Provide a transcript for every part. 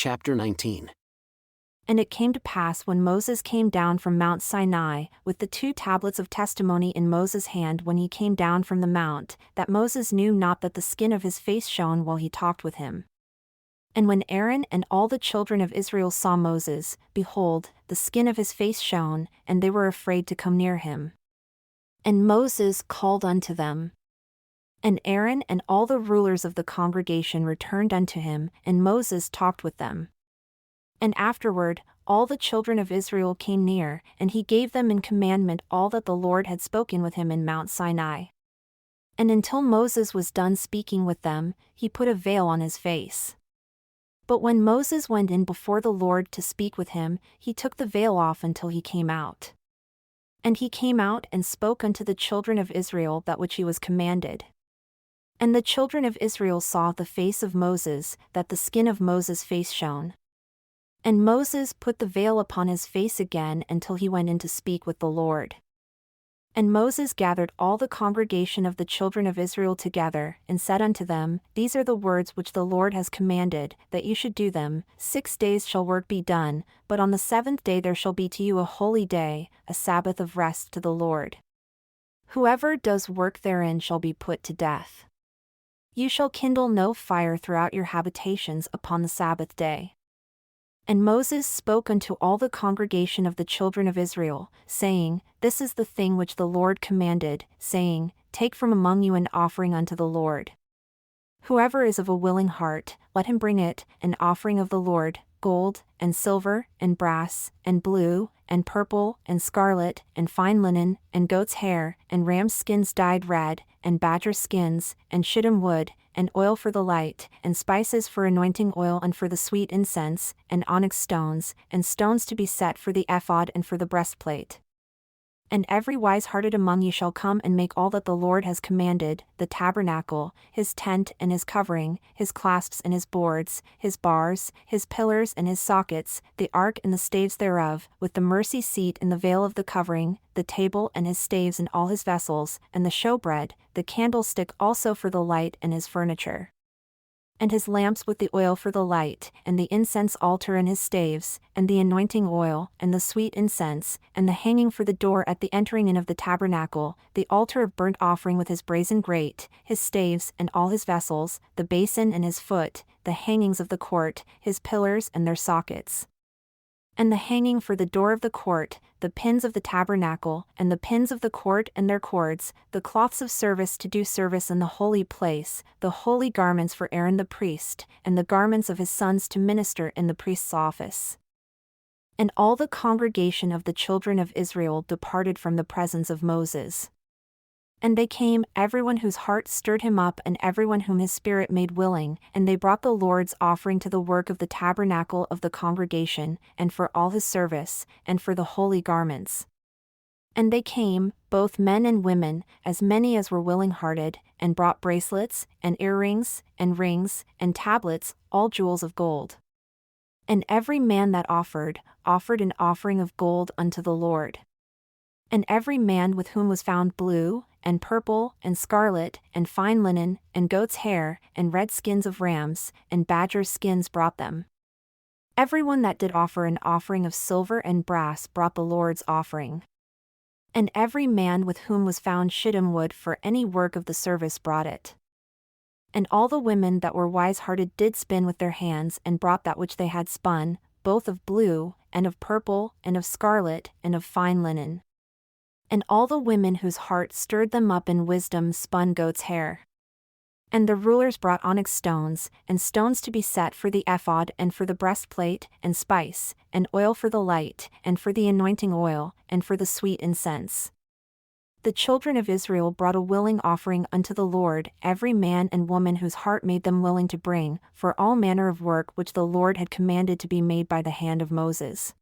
Chapter 19. And it came to pass when Moses came down from Mount Sinai, with the 2 tablets of testimony in Moses' hand when he came down from the mount, that Moses knew not that the skin of his face shone while he talked with him. And when Aaron and all the children of Israel saw Moses, behold, the skin of his face shone, and they were afraid to come near him. And Moses called unto them. And Aaron and all the rulers of the congregation returned unto him, and Moses talked with them. And afterward, all the children of Israel came near, and he gave them in commandment all that the Lord had spoken with him in Mount Sinai. And until Moses was done speaking with them, he put a veil on his face. But when Moses went in before the Lord to speak with him, he took the veil off until he came out. And he came out and spoke unto the children of Israel that which he was commanded. And the children of Israel saw the face of Moses, that the skin of Moses' face shone. And Moses put the veil upon his face again until he went in to speak with the Lord. And Moses gathered all the congregation of the children of Israel together, and said unto them, These are the words which the Lord has commanded, that you should do them. 6 days shall work be done, but on the 7th day there shall be to you a holy day, a Sabbath of rest to the Lord. Whoever does work therein shall be put to death. You shall kindle no fire throughout your habitations upon the Sabbath day. And Moses spoke unto all the congregation of the children of Israel, saying, This is the thing which the Lord commanded, saying, Take from among you an offering unto the Lord. Whoever is of a willing heart, let him bring it, an offering of the Lord, gold, and silver, and brass, and blue, and purple, and scarlet, and fine linen, and goat's hair, and ram's skins dyed red, and badger skins, and shittim wood, and oil for the light, and spices for anointing oil and for the sweet incense, and onyx stones, and stones to be set for the ephod and for the breastplate. And every wise-hearted among you shall come and make all that the Lord has commanded, the tabernacle, his tent and his covering, his clasps and his boards, his bars, his pillars and his sockets, the ark and the staves thereof, with the mercy seat and the veil of the covering, the table and his staves and all his vessels, and the showbread, the candlestick also for the light and his furniture. And his lamps with the oil for the light, and the incense altar and his staves, and the anointing oil, and the sweet incense, and the hanging for the door at the entering in of the tabernacle, the altar of burnt offering with his brazen grate, his staves and all his vessels, the basin and his foot, the hangings of the court, his pillars and their sockets. And the hanging for the door of the court, the pins of the tabernacle, and the pins of the court and their cords, the cloths of service to do service in the holy place, the holy garments for Aaron the priest, and the garments of his sons to minister in the priest's office. And all the congregation of the children of Israel departed from the presence of Moses. And they came, everyone whose heart stirred him up and everyone whom his spirit made willing, and they brought the Lord's offering to the work of the tabernacle of the congregation, and for all his service, and for the holy garments. And they came, both men and women, as many as were willing-hearted, and brought bracelets, and earrings, and rings, and tablets, all jewels of gold. And every man that offered an offering of gold unto the Lord. And every man with whom was found blue, and purple, and scarlet, and fine linen, and goat's hair, and red skins of rams, and badgers' skins brought them. Everyone that did offer an offering of silver and brass brought the Lord's offering. And every man with whom was found shittim wood for any work of the service brought it. And all the women that were wise-hearted did spin with their hands and brought that which they had spun, both of blue, and of purple, and of scarlet, and of fine linen. And all the women whose heart stirred them up in wisdom spun goat's hair. And the rulers brought onyx stones, and stones to be set for the ephod and for the breastplate, and spice, and oil for the light, and for the anointing oil, and for the sweet incense. The children of Israel brought a willing offering unto the Lord, every man and woman whose heart made them willing to bring, for all manner of work which the Lord had commanded to be made by the hand of Moses.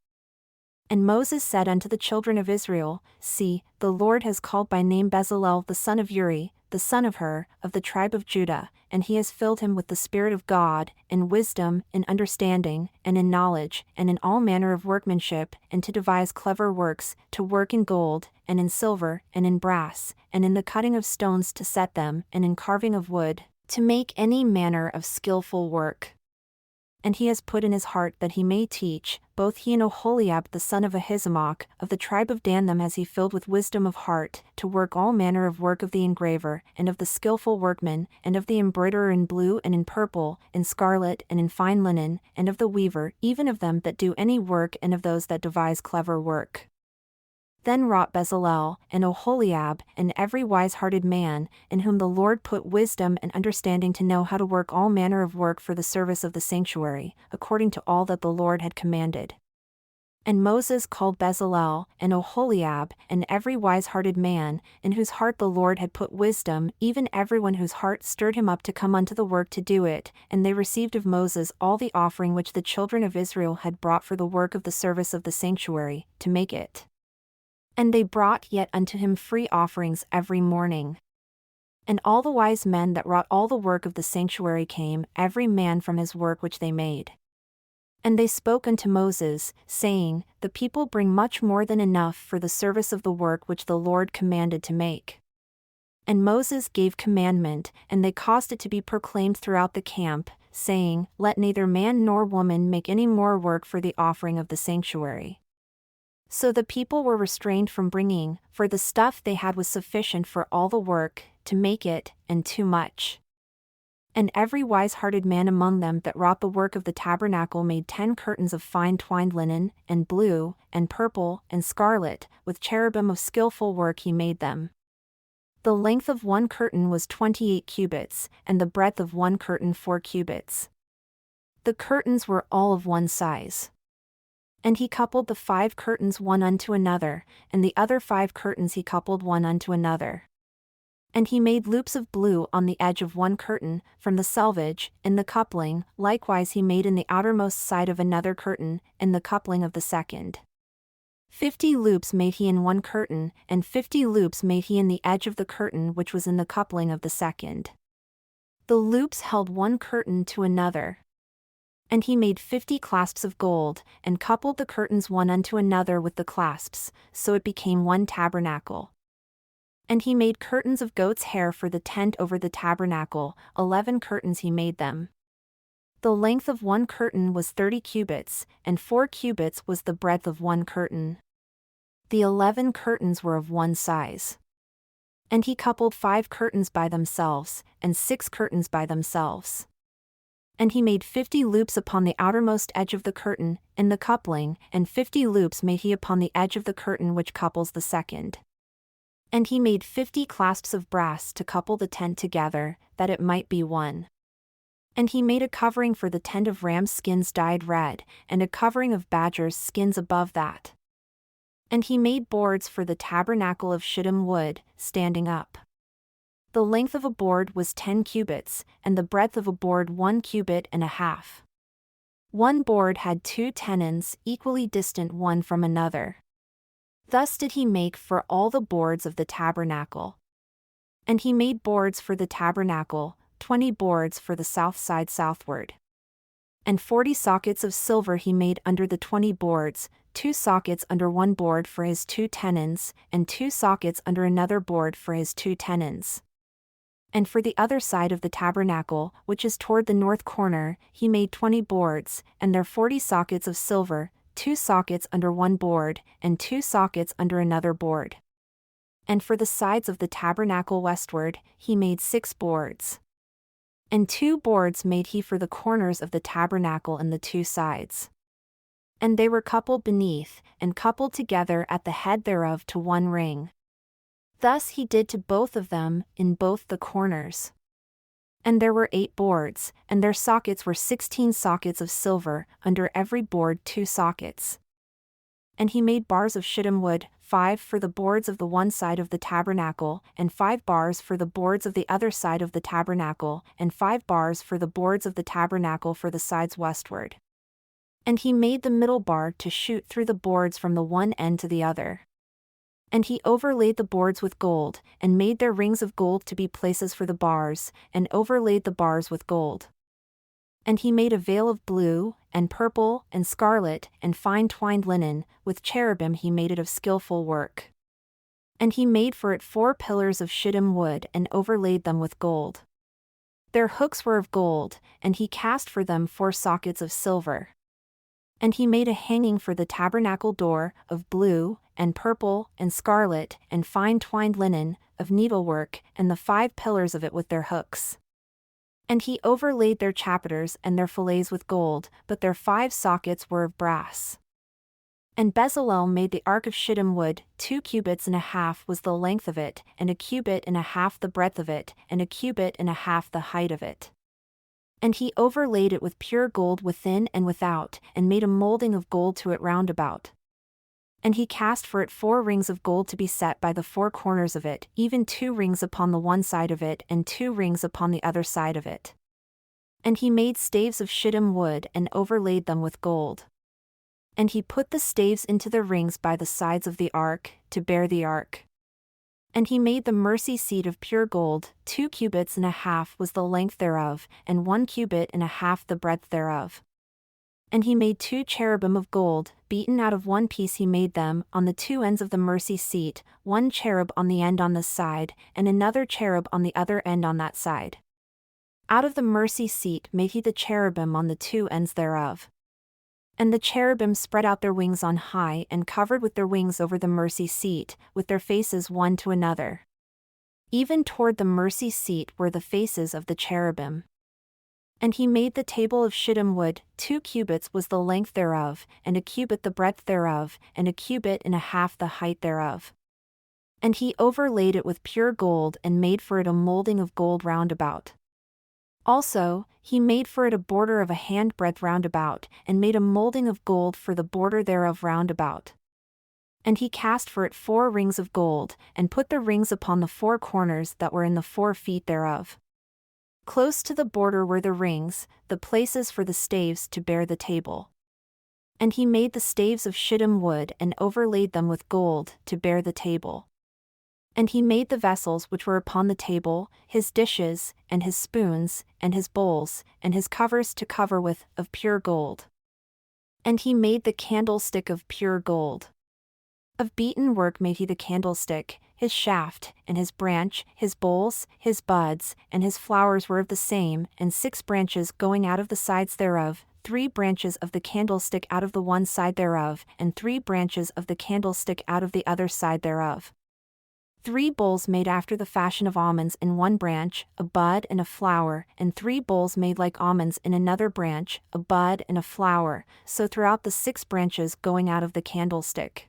And Moses said unto the children of Israel, See, the Lord has called by name Bezalel the son of Uri, the son of Hur, of the tribe of Judah, and he has filled him with the Spirit of God, in wisdom, in understanding, and in knowledge, and in all manner of workmanship, and to devise clever works, to work in gold, and in silver, and in brass, and in the cutting of stones to set them, and in carving of wood, to make any manner of skillful work. And he has put in his heart that he may teach, both he and Oholiab the son of Ahisamach, of the tribe of Dan, them has he filled with wisdom of heart, to work all manner of work of the engraver, and of the skillful workman, and of the embroiderer in blue and in purple, in scarlet and in fine linen, and of the weaver, even of them that do any work, and of those that devise clever work. Then wrought Bezalel, and Oholiab, and every wise-hearted man, in whom the Lord put wisdom and understanding to know how to work all manner of work for the service of the sanctuary, according to all that the Lord had commanded. And Moses called Bezalel, and Oholiab, and every wise-hearted man, in whose heart the Lord had put wisdom, even everyone whose heart stirred him up to come unto the work to do it, and they received of Moses all the offering which the children of Israel had brought for the work of the service of the sanctuary, to make it. And they brought yet unto him free offerings every morning. And all the wise men that wrought all the work of the sanctuary came, every man from his work which they made. And they spoke unto Moses, saying, The people bring much more than enough for the service of the work which the Lord commanded to make. And Moses gave commandment, and they caused it to be proclaimed throughout the camp, saying, Let neither man nor woman make any more work for the offering of the sanctuary. So the people were restrained from bringing, for the stuff they had was sufficient for all the work, to make it, and too much. And every wise-hearted man among them that wrought the work of the tabernacle made 10 curtains of fine twined linen, and blue, and purple, and scarlet, with cherubim of skillful work he made them. The length of one curtain was 28 cubits, and the breadth of one curtain 4 cubits. The curtains were all of one size. And he coupled the 5 curtains one unto another, and the other 5 curtains he coupled one unto another. And he made loops of blue on the edge of one curtain, from the selvage, in the coupling, likewise he made in the outermost side of another curtain, in the coupling of the second. 50 loops made he in one curtain, and 50 loops made he in the edge of the curtain which was in the coupling of the second. The loops held one curtain to another. And he made 50 clasps of gold, and coupled the curtains one unto another with the clasps, so it became one tabernacle. And he made curtains of goat's hair for the tent over the tabernacle, 11 curtains he made them. The length of one curtain was 30 cubits, and 4 cubits was the breadth of one curtain. The 11 curtains were of one size. And he coupled 5 curtains by themselves, and 6 curtains by themselves. And he made 50 loops upon the outermost edge of the curtain, in the coupling, and 50 loops made he upon the edge of the curtain which couples the second. And he made 50 clasps of brass to couple the tent together, that it might be one. And he made a covering for the tent of ram skins dyed red, and a covering of badgers' skins above that. And he made boards for the tabernacle of shittim wood, standing up. The length of a board was 10 cubits, and the breadth of a board 1 cubit and a half. One board had 2 tenons equally distant one from another. Thus did he make for all the boards of the tabernacle. And he made boards for the tabernacle, 20 boards for the south side southward. And 40 sockets of silver he made under the 20 boards, 2 sockets under one board for his 2 tenons, and 2 sockets under another board for his 2 tenons. And for the other side of the tabernacle, which is toward the north corner, he made 20 boards, and their 40 sockets of silver, 2 sockets under one board, and 2 sockets under another board. And for the sides of the tabernacle westward, he made 6 boards. And 2 boards made he for the corners of the tabernacle and the 2 sides. And they were coupled beneath, and coupled together at the head thereof to one ring. Thus he did to both of them, in both the corners. And there were 8 boards, and their sockets were 16 sockets of silver, under every board 2 sockets. And he made bars of shittim wood, 5 for the boards of the one side of the tabernacle, and 5 bars for the boards of the other side of the tabernacle, and 5 bars for the boards of the tabernacle for the sides westward. And he made the middle bar to shoot through the boards from the one end to the other. And he overlaid the boards with gold, and made their rings of gold to be places for the bars, and overlaid the bars with gold. And he made a veil of blue, and purple, and scarlet, and fine twined linen, with cherubim he made it of skillful work. And he made for it 4 pillars of shittim wood and overlaid them with gold. Their hooks were of gold, and he cast for them 4 sockets of silver. And he made a hanging for the tabernacle door, of blue, and purple, and scarlet, and fine twined linen, of needlework, and the 5 pillars of it with their hooks. And he overlaid their chapiters and their fillets with gold, but their 5 sockets were of brass. And Bezalel made the ark of shittim wood. 2 cubits and a half was the length of it, and a cubit and a half the breadth of it, and a cubit and a half the height of it. And he overlaid it with pure gold within and without, and made a molding of gold to it round about. And he cast for it 4 rings of gold to be set by the 4 corners of it, even 2 rings upon the one side of it, and 2 rings upon the other side of it. And he made staves of shittim wood, and overlaid them with gold. And he put the staves into the rings by the sides of the ark, to bear the ark. And he made the mercy seat of pure gold. 2 cubits and a half was the length thereof, and 1 cubit and a half the breadth thereof. And he made 2 cherubim of gold, beaten out of one piece he made them, on the 2 ends of the mercy seat, 1 cherub on the end on this side, and another cherub on the other end on that side. Out of the mercy seat made he the cherubim on the 2 ends thereof. And the cherubim spread out their wings on high, and covered with their wings over the mercy seat, with their faces one to another. Even toward the mercy seat were the faces of the cherubim. And he made the table of shittim wood. 2 cubits was the length thereof, and a cubit the breadth thereof, and a cubit and a half the height thereof. And he overlaid it with pure gold, and made for it a molding of gold round about. Also, he made for it a border of a handbreadth round about, and made a molding of gold for the border thereof round about. And he cast for it 4 rings of gold, and put the rings upon the 4 corners that were in the 4 feet thereof. Close to the border were the rings, the places for the staves to bear the table. And he made the staves of shittim wood, and overlaid them with gold, to bear the table. And he made the vessels which were upon the table, his dishes, and his spoons, and his bowls, and his covers to cover with, of pure gold. And he made the candlestick of pure gold. Of beaten work made he the candlestick, his shaft, and his branch, his bowls, his buds, and his flowers were of the same, and 6 branches going out of the sides thereof, 3 branches of the candlestick out of the one side thereof, and 3 branches of the candlestick out of the other side thereof. 3 bowls made after the fashion of almonds in one branch, a bud and a flower, and 3 bowls made like almonds in another branch, a bud and a flower, so throughout the 6 branches going out of the candlestick.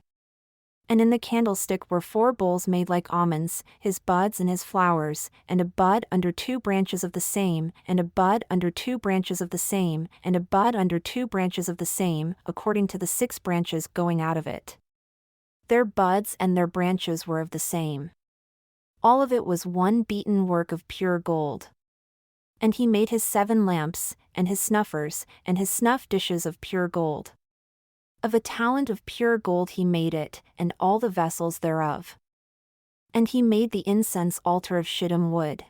And in the candlestick were 4 bowls made like almonds, his buds and his flowers, and a bud under 2 branches of the same, and a bud under 2 branches of the same, and a bud under 2 branches of the same, according to the 6 branches going out of it. Their buds and their branches were of the same. All of it was one beaten work of pure gold. And he made his 7 lamps, and his snuffers, and his snuff dishes of pure gold. Of a talent of pure gold he made it, and all the vessels thereof. And he made the incense altar of shittim wood.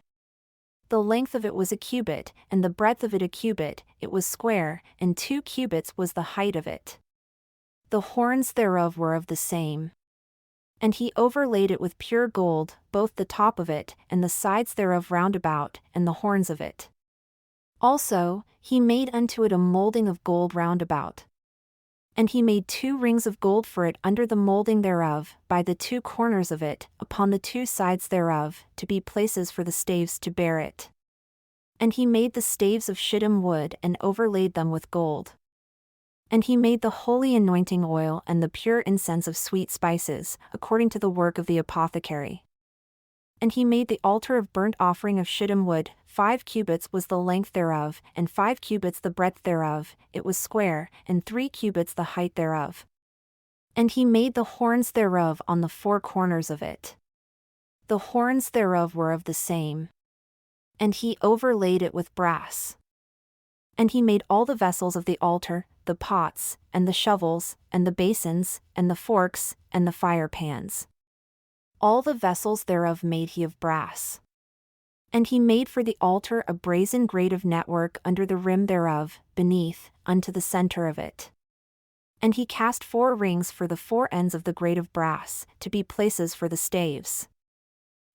The length of it was a cubit, and the breadth of it a cubit, it was square, and 2 cubits was the height of it. The horns thereof were of the same. And he overlaid it with pure gold, both the top of it, and the sides thereof round about, and the horns of it. Also, he made unto it a molding of gold round about. And he made 2 rings of gold for it under the molding thereof, by the 2 corners of it, upon the 2 sides thereof, to be places for the staves to bear it. And he made the staves of shittim wood, and overlaid them with gold. And he made the holy anointing oil and the pure incense of sweet spices, according to the work of the apothecary. And he made the altar of burnt offering of shittim wood. 5 cubits was the length thereof, and 5 cubits the breadth thereof, it was square, and 3 cubits the height thereof. And he made the horns thereof on the 4 corners of it. The horns thereof were of the same. And he overlaid it with brass. And he made all the vessels of the altar, the pots, and the shovels, and the basins, and the forks, and the fire pans. All the vessels thereof made he of brass. And he made for the altar a brazen grate of network under the rim thereof, beneath, unto the center of it. And he cast 4 rings for the 4 ends of the grate of brass, to be places for the staves.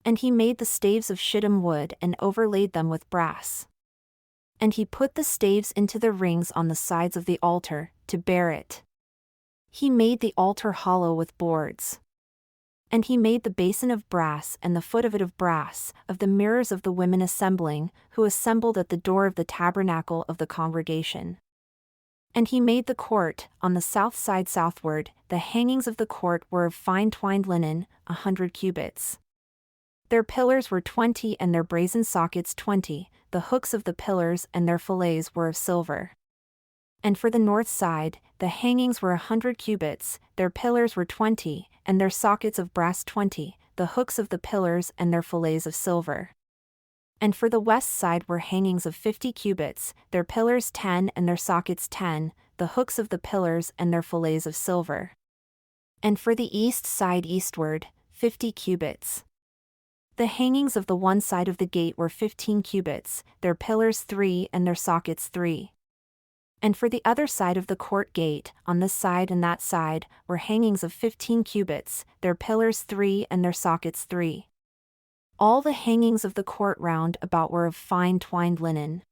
And he made the staves of shittim wood, and overlaid them with brass. And he put the staves into the rings on the sides of the altar, to bear it. He made the altar hollow with boards. And he made the basin of brass and the foot of it of brass, of the mirrors of the women assembling, who assembled at the door of the tabernacle of the congregation. And he made the court, on the south side southward. The hangings of the court were of fine twined linen, 100 cubits. Their pillars were 20 and their brazen sockets 20, the hooks of the pillars and their fillets were of silver. And for the north side, the hangings were 100 cubits, their pillars were 20, and their sockets of brass 20, the hooks of the pillars and their fillets of silver. And for the west side were hangings of 50 cubits, their pillars 10 and their sockets 10, the hooks of the pillars and their fillets of silver. And for the east side eastward, 50 cubits. The hangings of the one side of the gate were 15 cubits, their pillars 3 and their sockets 3. And for the other side of the court gate, on this side and that side, were hangings of 15 cubits, their pillars 3 and their sockets 3. All the hangings of the court round about were of fine twined linen.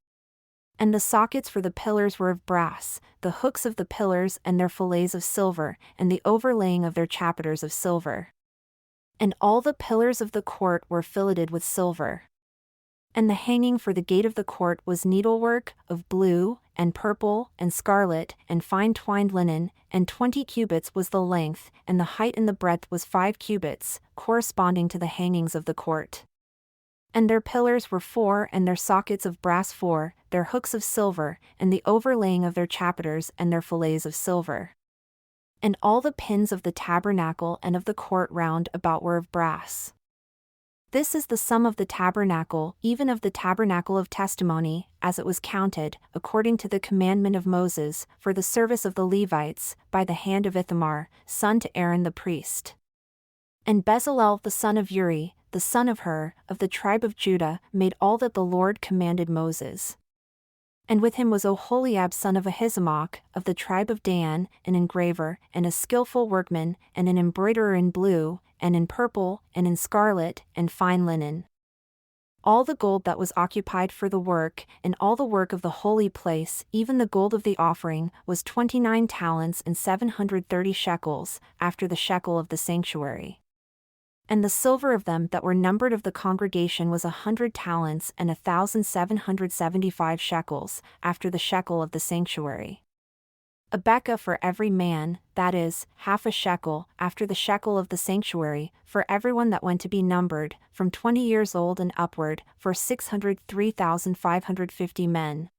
And the sockets for the pillars were of brass, the hooks of the pillars and their fillets of silver, and the overlaying of their chapiters of silver. And all the pillars of the court were filleted with silver. And the hanging for the gate of the court was needlework, of blue, and purple, and scarlet, and fine twined linen, and 20 cubits was the length, and the height and the breadth was 5 cubits, corresponding to the hangings of the court. And their pillars were 4 and their sockets of brass 4, their hooks of silver, and the overlaying of their chapiters and their fillets of silver. And all the pins of the tabernacle and of the court round about were of brass. This is the sum of the tabernacle, even of the tabernacle of testimony, as it was counted, according to the commandment of Moses, for the service of the Levites, by the hand of Ithamar, son to Aaron the priest. And Bezalel the son of Uri, the son of Hur, of the tribe of Judah, made all that the Lord commanded Moses. And with him was Oholiab son of Ahisamach, of the tribe of Dan, an engraver, and a skillful workman, and an embroiderer in blue, and in purple, and in scarlet, and fine linen. All the gold that was occupied for the work, and all the work of the holy place, even the gold of the offering, was 29 talents and 730 shekels, after the shekel of the sanctuary. And the silver of them that were numbered of the congregation was 100 talents and 1,775 shekels, after the shekel of the sanctuary. A bekah for every man, that is, half a shekel, after the shekel of the sanctuary, for everyone that went to be numbered, from 20 years old and upward, for 603,550 men.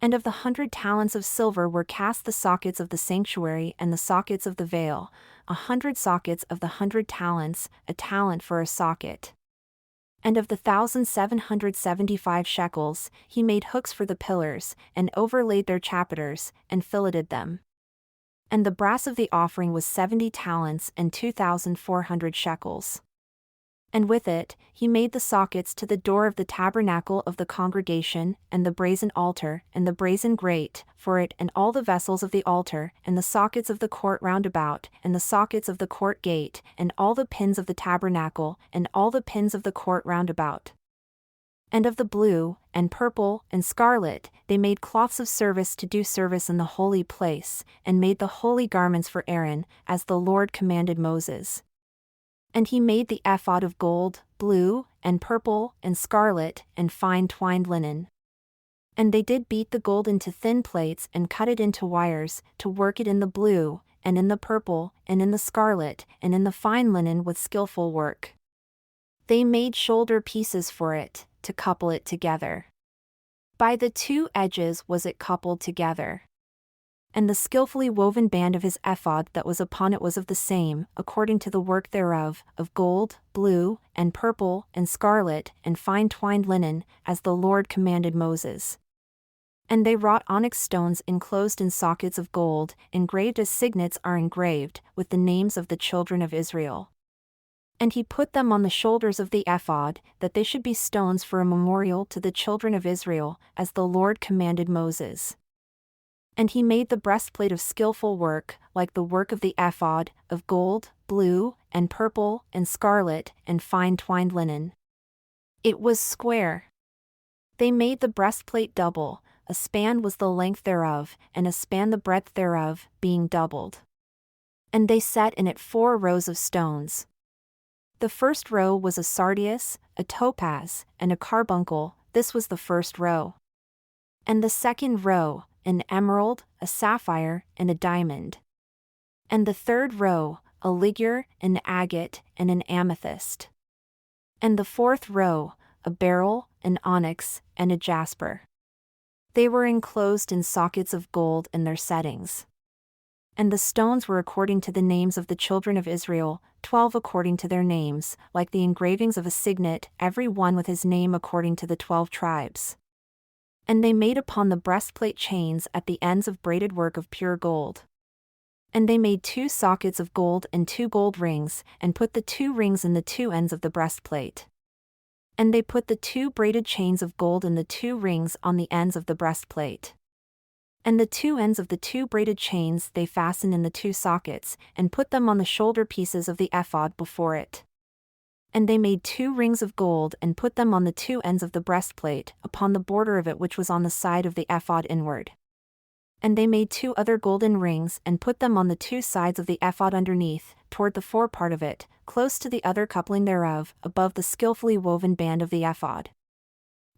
And of the 100 talents of silver were cast the sockets of the sanctuary and the sockets of the veil, 100 sockets of the 100 talents, a talent for a socket. And of the 1,775 shekels, he made hooks for the pillars, and overlaid their chapiters, and filleted them. And the brass of the offering was 70 talents and 2,400 shekels. And with it, he made the sockets to the door of the tabernacle of the congregation, and the brazen altar, and the brazen grate, for it, and all the vessels of the altar, and the sockets of the court round about, and the sockets of the court gate, and all the pins of the tabernacle, and all the pins of the court round about. And of the blue, and purple, and scarlet, they made cloths of service to do service in the holy place, and made the holy garments for Aaron, as the Lord commanded Moses. And he made the ephod of gold, blue, and purple, and scarlet, and fine twined linen. And they did beat the gold into thin plates and cut it into wires, to work it in the blue, and in the purple, and in the scarlet, and in the fine linen with skillful work. They made shoulder pieces for it, to couple it together. By the 2 edges was it coupled together. And the skillfully woven band of his ephod that was upon it was of the same, according to the work thereof, of gold, blue, and purple, and scarlet, and fine twined linen, as the Lord commanded Moses. And they wrought onyx stones enclosed in sockets of gold, engraved as signets are engraved, with the names of the children of Israel. And he put them on the shoulders of the ephod, that they should be stones for a memorial to the children of Israel, as the Lord commanded Moses. And he made the breastplate of skillful work, like the work of the ephod, of gold, blue, and purple, and scarlet, and fine twined linen. It was square. They made the breastplate double, a span was the length thereof, and a span the breadth thereof, being doubled. And they set in it 4 rows of stones. The first row was a sardius, a topaz, and a carbuncle, this was the first row. And the second row, an emerald, a sapphire, and a diamond. And the third row, a ligure, an agate, and an amethyst. And the fourth row, a beryl, an onyx, and a jasper. They were enclosed in sockets of gold in their settings. And the stones were according to the names of the children of Israel, 12 according to their names, like the engravings of a signet, every one with his name according to the 12 tribes. And they made upon the breastplate chains at the ends of braided work of pure gold. And they made 2 sockets of gold and 2 gold rings, and put the 2 rings in the 2 ends of the breastplate. And they put the 2 braided chains of gold in the 2 rings on the ends of the breastplate. And the 2 ends of the 2 braided chains they fastened in the 2 sockets, and put them on the shoulder pieces of the ephod before it. And they made 2 rings of gold and put them on the 2 ends of the breastplate, upon the border of it which was on the side of the ephod inward. And they made 2 other golden rings and put them on the 2 sides of the ephod underneath, toward the forepart of it, close to the other coupling thereof, above the skillfully woven band of the ephod.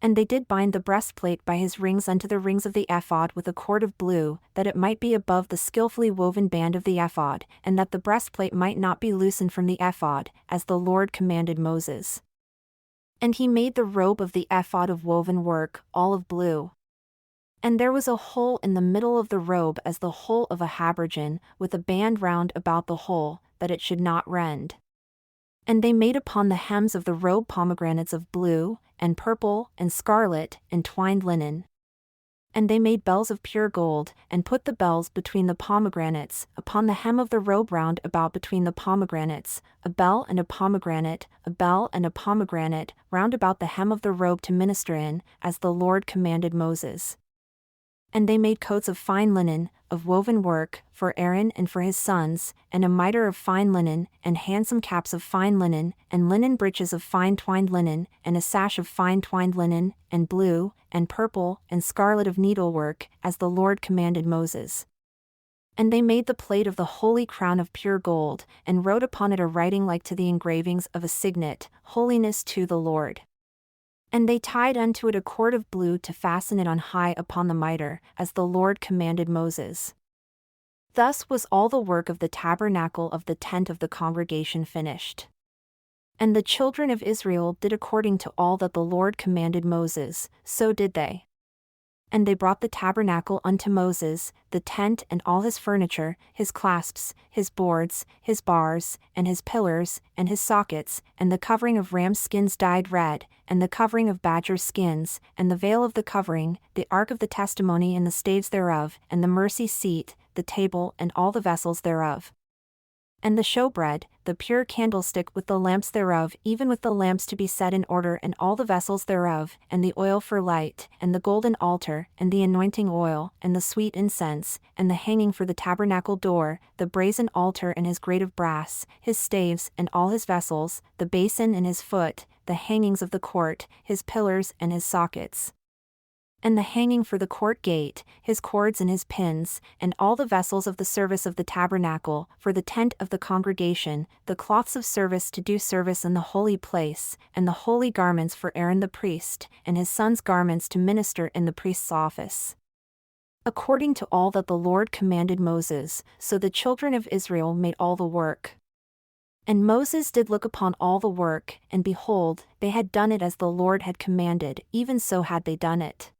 And they did bind the breastplate by his rings unto the rings of the ephod with a cord of blue, that it might be above the skillfully woven band of the ephod, and that the breastplate might not be loosened from the ephod, as the Lord commanded Moses. And he made the robe of the ephod of woven work, all of blue. And there was a hole in the middle of the robe as the hole of a habergeon, with a band round about the hole, that it should not rend. And they made upon the hems of the robe pomegranates of blue, and purple, and scarlet, and twined linen. And they made bells of pure gold, and put the bells between the pomegranates, upon the hem of the robe round about between the pomegranates, a bell and a pomegranate, a bell and a pomegranate, round about the hem of the robe to minister in, as the Lord commanded Moses. And they made coats of fine linen, of woven work, for Aaron and for his sons, and a mitre of fine linen, and handsome caps of fine linen, and linen breeches of fine twined linen, and a sash of fine twined linen, and blue, and purple, and scarlet of needlework, as the Lord commanded Moses. And they made the plate of the holy crown of pure gold, and wrote upon it a writing like to the engravings of a signet, Holiness to the Lord. And they tied unto it a cord of blue to fasten it on high upon the mitre, as the Lord commanded Moses. Thus was all the work of the tabernacle of the tent of the congregation finished. And the children of Israel did according to all that the Lord commanded Moses, so did they. And they brought the tabernacle unto Moses, the tent and all his furniture, his clasps, his boards, his bars, and his pillars, and his sockets, and the covering of ram skins dyed red, and the covering of badger skins, and the veil of the covering, the ark of the testimony and the staves thereof, and the mercy seat, the table and all the vessels thereof. And the showbread, the pure candlestick with the lamps thereof, even with the lamps to be set in order, and all the vessels thereof, and the oil for light, and the golden altar, and the anointing oil, and the sweet incense, and the hanging for the tabernacle door, the brazen altar and his grate of brass, his staves and all his vessels, the basin and his foot, the hangings of the court, his pillars and his sockets. And the hanging for the court gate, his cords and his pins, and all the vessels of the service of the tabernacle, for the tent of the congregation, the cloths of service to do service in the holy place, and the holy garments for Aaron the priest, and his sons' garments to minister in the priest's office. According to all that the Lord commanded Moses, so the children of Israel made all the work. And Moses did look upon all the work, and behold, they had done it as the Lord had commanded, even so had they done it.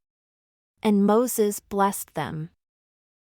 And Moses blessed them.